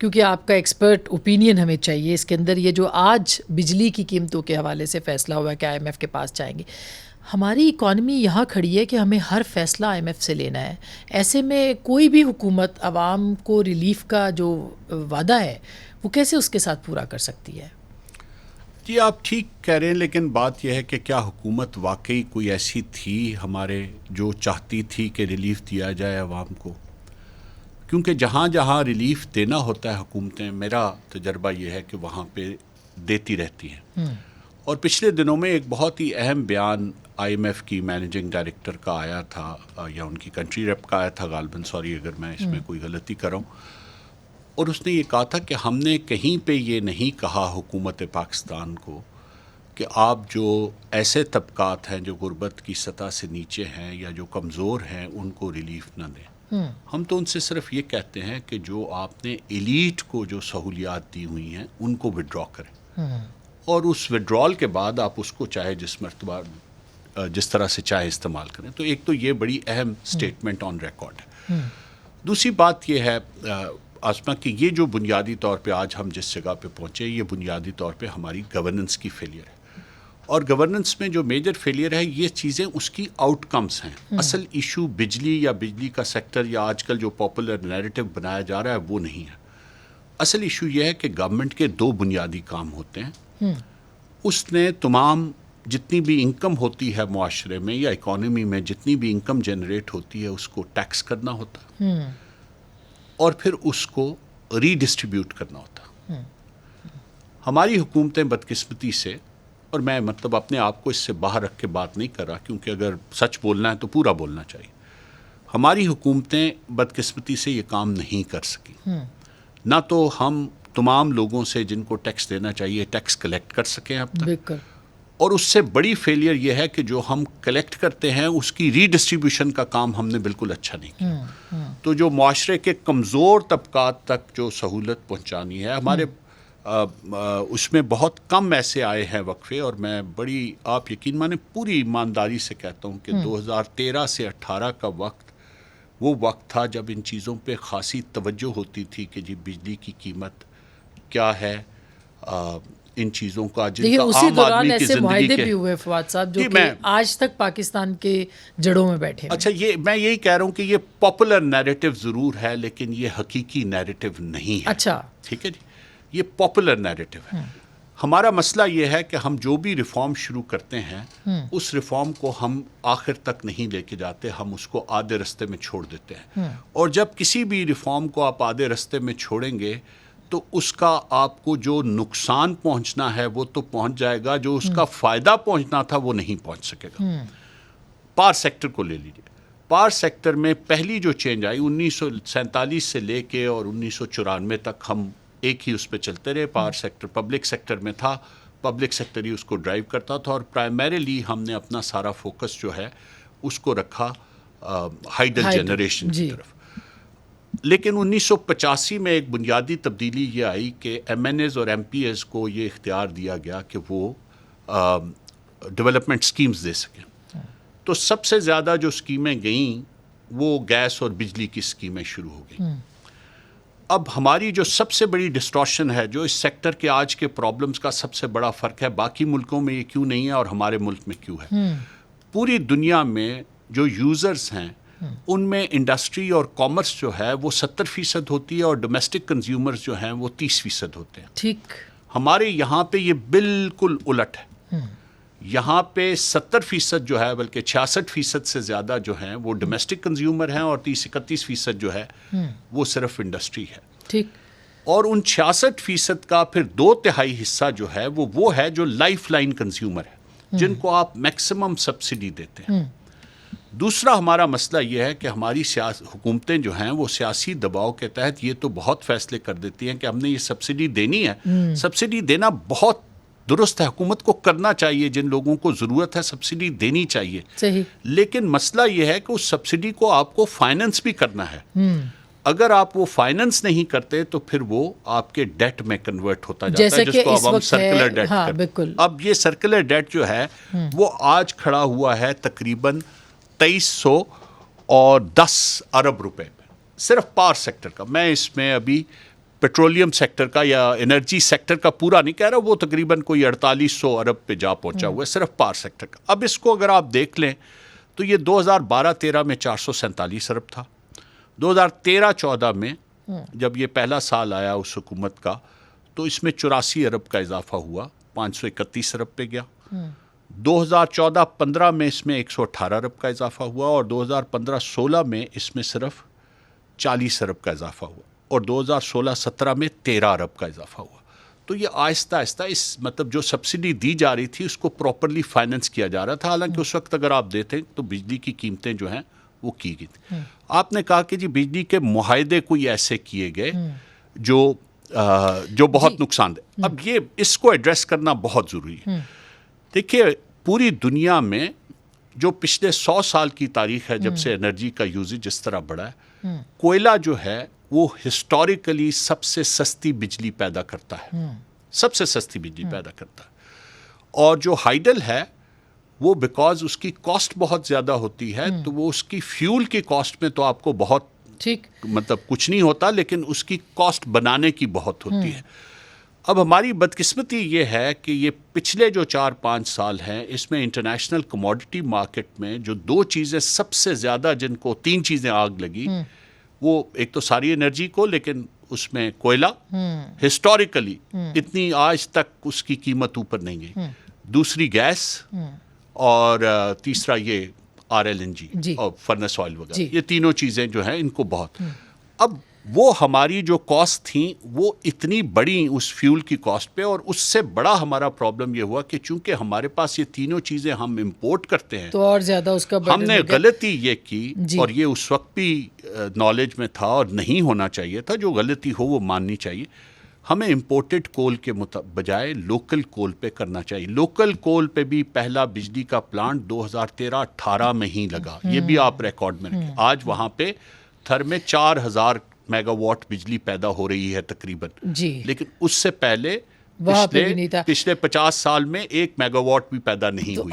کیونکہ آپ کا ایکسپرٹ اوپینین ہمیں چاہیے اس کے اندر. یہ جو آج بجلی کی قیمتوں کے حوالے سے فیصلہ ہوا ہے کہ آئی ایم ایف کے پاس جائیں گے, ہماری اکانومی یہاں کھڑی ہے کہ ہمیں ہر فیصلہ آئی ایم ایف سے لینا ہے. ایسے میں کوئی بھی حکومت عوام کو ریلیف کا جو وعدہ ہے وہ کیسے اس کے ساتھ پورا کر سکتی ہے؟ جی آپ ٹھیک کہہ رہے ہیں، لیکن بات یہ ہے کہ کیا حکومت واقعی کوئی ایسی تھی ہمارے جو چاہتی تھی کہ ریلیف دیا جائے عوام کو؟ کیونکہ جہاں جہاں ریلیف دینا ہوتا ہے حکومتیں، میرا تجربہ یہ ہے کہ وہاں پہ دیتی رہتی ہیں. اور پچھلے دنوں میں ایک بہت ہی اہم بیان آئی ایم ایف کی مینیجنگ ڈائریکٹر کا آیا تھا، یا ان کی کنٹری ریپ کا آیا تھا غالباً، سوری اگر میں اس میں کوئی غلطی کروں، اور اس نے یہ کہا تھا کہ ہم نے کہیں پہ یہ نہیں کہا حکومت پاکستان کو کہ آپ جو ایسے طبقات ہیں جو غربت کی سطح سے نیچے ہیں یا جو کمزور ہیں ان کو ریلیف نہ دیں. ہم تو ان سے صرف یہ کہتے ہیں کہ جو آپ نے ایلیٹ کو جو سہولیات دی ہوئی ہیں ان کو وڈرا کریں، اور اس وڈرال کے بعد آپ اس کو چاہے جس مرتبہ جس طرح سے چاہے استعمال کریں. تو ایک تو یہ بڑی اہم سٹیٹمنٹ آن ریکارڈ ہے. دوسری بات یہ ہے آسما کہ یہ جو بنیادی طور پہ آج ہم جس جگہ پہ پہنچے، یہ بنیادی طور پہ ہماری گورننس کی فیلئر ہے. اور گورننس میں جو میجر فیلئر ہے یہ چیزیں اس کی آؤٹ کمز ہیں. اصل ایشو بجلی یا بجلی کا سیکٹر یا آج کل جو پاپولر نیریٹو بنایا جا رہا ہے وہ نہیں ہے. اصل ایشو یہ ہے کہ گورنمنٹ کے دو بنیادی کام ہوتے ہیں. اس نے تمام جتنی بھی انکم ہوتی ہے معاشرے میں یا اکانومی میں جتنی بھی انکم جنریٹ ہوتی ہے اس کو ٹیکس کرنا ہوتا ہے، اور پھر اس کو ری ڈسٹریبیوٹ کرنا ہوتا. ہماری حکومتیں بدقسمتی سے، اور میں مطلب اپنے آپ کو اس سے باہر رکھ کے بات نہیں کر رہا کیونکہ اگر سچ بولنا ہے تو پورا بولنا چاہیے، ہماری حکومتیں بدقسمتی سے یہ کام نہیں کر سکیں. نہ تو ہم تمام لوگوں سے جن کو ٹیکس دینا چاہیے ٹیکس کلیکٹ کر سکیں اب تک، اور اس سے بڑی فیلئر یہ ہے کہ جو ہم کلیکٹ کرتے ہیں اس کی ری ڈسٹریبیوشن کا کام ہم نے بالکل اچھا نہیں کیا. تو جو معاشرے کے کمزور طبقات تک جو سہولت پہنچانی ہے ہمارے اس میں بہت کم ایسے آئے ہیں وقفے. اور میں بڑی آپ یقین مانیں پوری ایمانداری سے کہتا ہوں کہ 2013 سے 18 کا وقت وہ وقت تھا جب ان چیزوں پہ خاصی توجہ ہوتی تھی کہ جی بجلی کی قیمت کیا ہے، ان چیزوں کا جن کا عام آدمی کی زندگی معاہدے بھی ہوئے فواد صاحب جو کہ آج تک پاکستان کے جڑوں میں بیٹھے. اچھا میں یہی کہہ رہا ہوں کہ یہ پاپولر نیریٹو ضرور ہے لیکن یہ حقیقی نیریٹو نہیں ہے. اچھا ٹھیک ہے جی، یہ پاپولر نیریٹو ہے. ہمارا مسئلہ یہ ہے کہ ہم جو بھی ریفارم شروع کرتے ہیں اس ریفارم کو ہم آخر تک نہیں لے کے جاتے، ہم اس کو آدھے رستے میں چھوڑ دیتے ہیں. اور جب کسی بھی ریفارم کو آپ آدھے رستے میں چھوڑیں گے تو اس کا آپ کو جو نقصان پہنچنا ہے وہ تو پہنچ جائے گا، جو اس کا فائدہ پہنچنا تھا وہ نہیں پہنچ سکے گا. پاور سیکٹر کو لے لیجیے. پاور سیکٹر میں پہلی جو چینج آئی 1947 سے لے کے اور 1994 تک ہم ایک ہی اس پہ چلتے رہے. پاور سیکٹر پبلک سیکٹر میں تھا، پبلک سیکٹر ہی اس کو ڈرائیو کرتا تھا، اور پرائمریلی ہم نے اپنا سارا فوکس جو ہے اس کو رکھا ہائیڈل جنریشن کی طرف. لیکن 1985 میں ایک بنیادی تبدیلی یہ آئی کہ ایم این ایز اور ایم پی ایز کو یہ اختیار دیا گیا کہ وہ ڈیولپمنٹ سکیمز دے سکیں. تو سب سے زیادہ جو سکیمیں گئیں وہ گیس اور بجلی کی سکیمیں شروع ہو گئیں. اب ہماری جو سب سے بڑی ڈسٹورشن ہے، جو اس سیکٹر کے آج کے پرابلمز کا سب سے بڑا فرق ہے، باقی ملکوں میں یہ کیوں نہیں ہے اور ہمارے ملک میں کیوں ہے. پوری دنیا میں جو یوزرز ہیں ان میں انڈسٹری اور کامرس جو ہے وہ 70% ہوتی ہے اور ڈومیسٹک کنزیومرز جو ہیں وہ 30% ہوتے ہیں. ٹھیک. ہمارے یہاں پہ یہ بالکل الٹ ہے. یہاں پہ 70% جو ہے بلکہ 66% سے زیادہ جو ہیں وہ ڈومیسٹک کنزیومر ہیں، اور 30-31% جو ہے وہ صرف انڈسٹری ہے. ٹھیک. اور ان 66% کا پھر 2/3 حصہ جو ہے وہ ہے جو لائف لائن کنزیومر ہے، جن کو آپ میکسیمم سبسڈی دیتے ہیں. دوسرا ہمارا مسئلہ یہ ہے کہ ہماری حکومتیں جو ہیں وہ سیاسی دباؤ کے تحت یہ تو بہت فیصلے کر دیتی ہیں کہ ہم نے یہ سبسڈی دینی ہے. سبسڈی دینا بہت درست ہے، حکومت کو کرنا چاہیے، جن لوگوں کو ضرورت ہے سبسڈی دینی چاہیے. صحیح. لیکن مسئلہ یہ ہے کہ اس سبسڈی کو آپ کو فائننس بھی کرنا ہے. اگر آپ وہ فائننس نہیں کرتے تو پھر وہ آپ کے ڈیٹ میں کنورٹ ہوتا جاتا ہے، جس کو اب ہم سرکولر ڈیٹ کرتے ہیں. اب یہ سرکولر ڈیٹ جو ہے وہ آج کھڑا ہوا ہے تقریباً 2310 ارب روپے پہ، صرف پاور سیکٹر کا. میں اس میں ابھی پیٹرولیم سیکٹر کا یا انرجی سیکٹر کا پورا نہیں کہہ رہا, وہ تقریباً کوئی 4800 ارب پہ جا پہنچا ہوا ہے صرف پاور سیکٹر کا. اب اس کو اگر آپ دیکھ لیں تو یہ 2012-13 میں 447 ارب تھا. 2013-14 میں جب یہ پہلا سال آیا اس حکومت کا تو اس میں 84 ارب کا اضافہ ہوا, 531 ارب پہ گیا. 2014-15 میں اس میں 118 ارب کا اضافہ ہوا اور 2015-16 میں اس میں صرف 40 ارب کا اضافہ ہوا اور 2016-17 میں 13 ارب کا اضافہ ہوا. تو یہ آہستہ آہستہ اس مطلب جو سبسڈی دی جا رہی تھی اس کو پراپرلی فائننس کیا جا رہا تھا. حالانکہ اس وقت اگر آپ دیکھیں تو بجلی کی قیمتیں جو ہیں وہ کی گئی تھیں. آپ نے کہا کہ جی بجلی کے معاہدے کوئی ایسے کیے گئے جو بہت نقصان دہ. اب یہ اس کو ایڈریس کرنا بہت ضروری ہے. دیکھیے پوری دنیا میں جو پچھلے 100 سال کی تاریخ ہے جب سے انرجی کا یوزیج جس طرح بڑھا ہے, کوئلہ جو ہے وہ ہسٹوریکلی سب سے سستی بجلی پیدا کرتا ہے, سب سے سستی بجلی پیدا کرتا ہے. اور جو ہائیڈل ہے وہ بیکاز اس کی کاسٹ بہت زیادہ ہوتی ہے تو وہ اس کی فیول کی کاسٹ میں تو آپ کو بہت ٹھیک مطلب کچھ نہیں ہوتا, لیکن اس کی کاسٹ بنانے کی بہت ہوتی ہے. اب ہماری بدقسمتی یہ ہے کہ یہ پچھلے جو 4-5 سال ہیں اس میں انٹرنیشنل کموڈٹی مارکیٹ میں جو 2 چیزیں سب سے زیادہ جن کو 3 چیزیں آگ لگی, وہ ایک تو ساری انرجی کو, لیکن اس میں کوئلہ ہسٹوریکلی اتنی آج تک اس کی قیمت اوپر نہیں گئی, دوسری گیس اور تیسرا یہ RLNG اور فرنس آئل وغیرہ. یہ تینوں چیزیں جو ہیں ان کو بہت. اب وہ ہماری جو کاسٹ تھیں وہ اتنی بڑی اس فیول کی کاسٹ پہ, اور اس سے بڑا ہمارا پرابلم یہ ہوا کہ چونکہ ہمارے پاس یہ تینوں چیزیں ہم امپورٹ کرتے ہیں تو اور زیادہ اس کا ہم نے غلطی یہ کی, اور یہ اس وقت بھی نالج میں تھا اور نہیں ہونا چاہیے تھا, جو غلطی ہو وہ ماننی چاہیے. ہمیں امپورٹڈ کول کے بجائے لوکل کول پہ کرنا چاہیے. لوکل کول پہ بھی پہلا بجلی کا پلانٹ 2013-18 میں ہی لگا, یہ بھی آپ ریکارڈ میں رکھیں. آج وہاں پہ تھر میں 4000 میگا واٹ بجلی پیدا ہو رہی ہے تقریباً, لیکن اس سے پہلے پچھلے 50 سال میں 1 میگا واٹ بھی پیدا نہیں ہوئی.